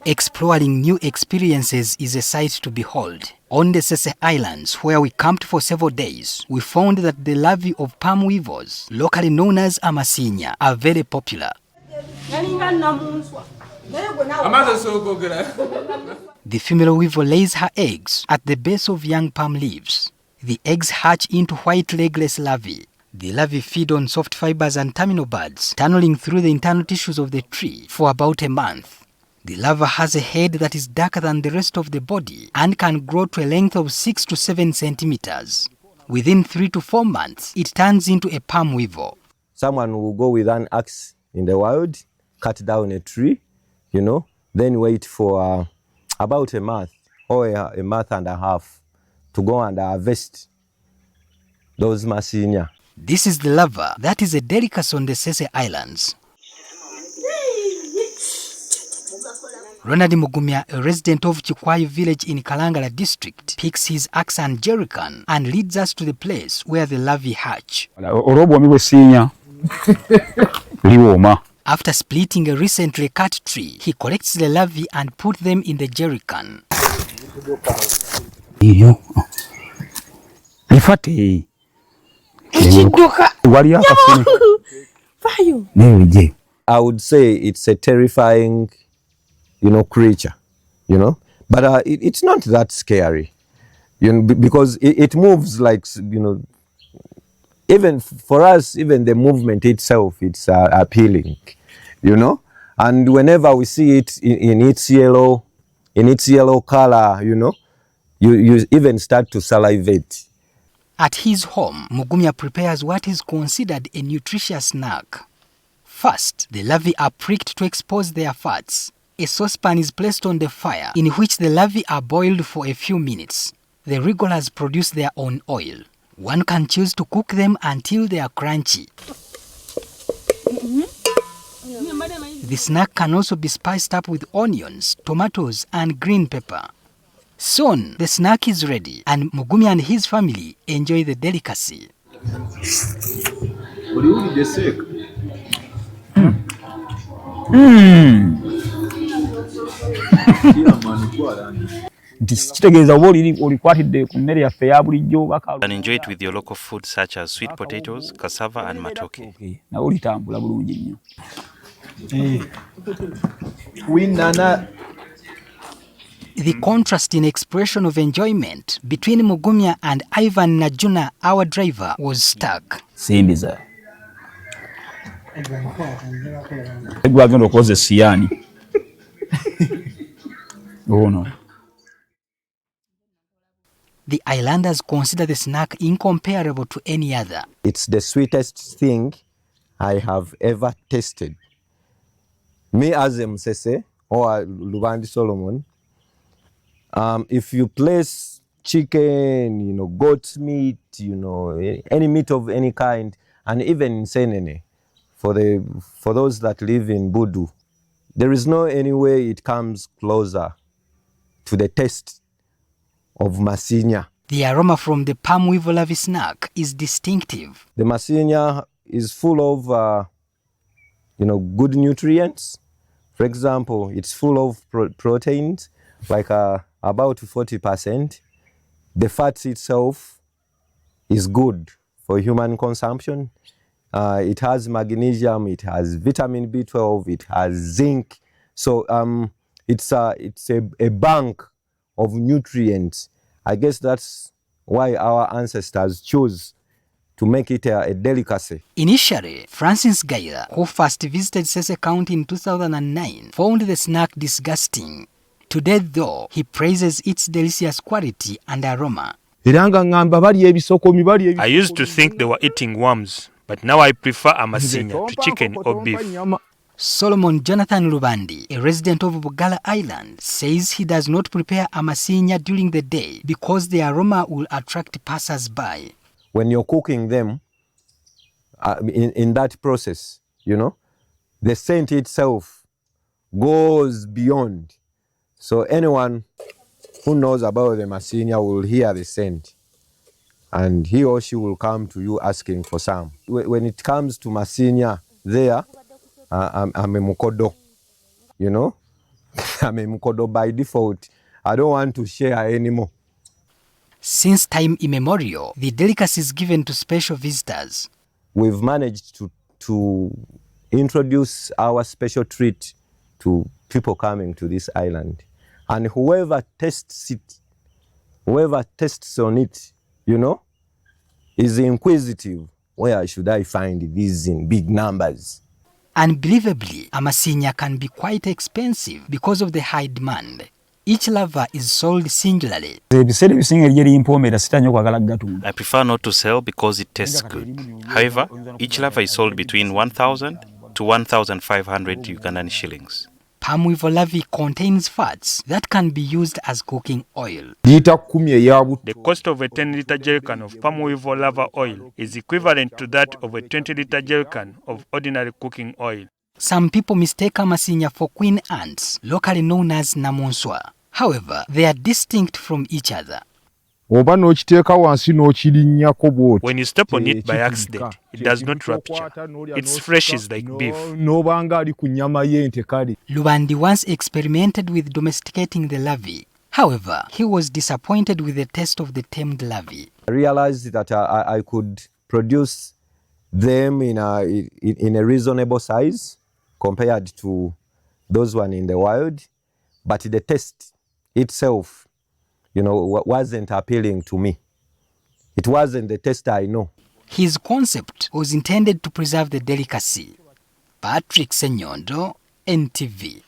Exploring new experiences is a sight to behold. On the Ssese Islands, where we camped for several days, we found that the larvae of palm weevils, locally known as Amasiinya, are very popular. The female weevil lays her eggs at the base of young palm leaves. The eggs hatch into white legless larvae. The larvae feed on soft fibers and terminal buds, tunneling through the internal tissues of the tree for about a month. The larva has a head that is darker than the rest of the body and can grow to a length of 6 to 7 centimeters. Within 3 to 4 months, it turns into a palm weevil. Someone will go with an axe in the wild, cut down a tree, then wait for about a month or a month and a half to go and harvest those Amasiinya. This is the larva that is a delicacy on the Ssese Islands. Ronald Mugumya, a resident of Chikwayi village in Kalangala district, picks his axe and jerrycan and leads us to the place where the larvae hatch. After splitting a recently cut tree, he collects the larvae and puts them in the jerrycan. I would say it's a terrifying creature, but it's not that scary, because it moves like, even for us, even the movement itself, it's appealing, and whenever we see it in its yellow color, you even start to salivate. At his home, Mugumya prepares what is considered a nutritious snack. First, the larvae are pricked to expose their fats. A saucepan is placed on the fire in which the larvae are boiled for a few minutes. The wrigglers produce their own oil. One can choose to cook them until they are crunchy. The snack can also be spiced up with onions, tomatoes, and green pepper. Soon, the snack is ready, and Mugumya and his family enjoy the delicacy. And enjoy it with your local food such as sweet potatoes, cassava, and matoke. The contrast in expression of enjoyment between Mugumya and Ivan Najuna, our driver, was stark. The islanders consider the snack incomparable to any other. It's the sweetest thing I have ever tasted. Me as Ssese or Lubandi Solomon, if you place chicken, goat meat, any meat of any kind, and even Nseenene, for those that live in Budu, there is no any way it comes closer to the taste of Amasiinya. The aroma from the palm weevil larvae snack is distinctive. The Amasiinya is full of, good nutrients. For example, it's full of proteins, like about 40%. The fat itself is good for human consumption. It has magnesium, it has vitamin B12, it has zinc. So it's a bank of nutrients. I guess that's why our ancestors chose to make it a delicacy. Initially, Francis Gaila, who first visited Ssese County in 2009, found the snack disgusting. Today, though, he praises its delicious quality and aroma. I used to think they were eating worms, but now I prefer Amasiinya to chicken or beef. Solomon Jonathan Lubandi, a resident of Bugala Island, says he does not prepare Amasiinya during the day because the aroma will attract passers-by. When you're cooking them, in that process, the scent itself goes beyond. So anyone who knows about the Amasiinya will hear the scent, and he or she will come to you asking for some. When it comes to Amasiinya, there, I'm a mukodo, Mukodo by default. I don't want to share anymore. Since time immemorial, the delicacy is given to special visitors. We've managed to introduce our special treat to people coming to this island. And whoever tests on it, you know, is inquisitive. Where should I find these in big numbers? Unbelievably, Amasiinya can be quite expensive because of the high demand. Each larva is sold singularly. I prefer not to sell because it tastes good. However, each larva is sold between 1,000 to 1,500 Ugandan shillings. Palm weevil larvae contains fats that can be used as cooking oil. The cost of a 10-liter jerrycan of palm weevil larva oil is equivalent to that of a 20-liter jerrycan of ordinary cooking oil. Some people mistake Amasiinya for queen ants, locally known as namonswa. However, they are distinct from each other. When you step on it by accident, it does not rupture. Its flesh is like beef. Lubandi once experimented with domesticating the larvae. However, he was disappointed with the taste of the tamed larvae. I realized that I could produce them in a reasonable size compared to those one in the wild, but the taste itself, you know, wasn't appealing to me. It wasn't the taste I know. His concept was intended to preserve the delicacy. Patrick Ssenyondo, NTV.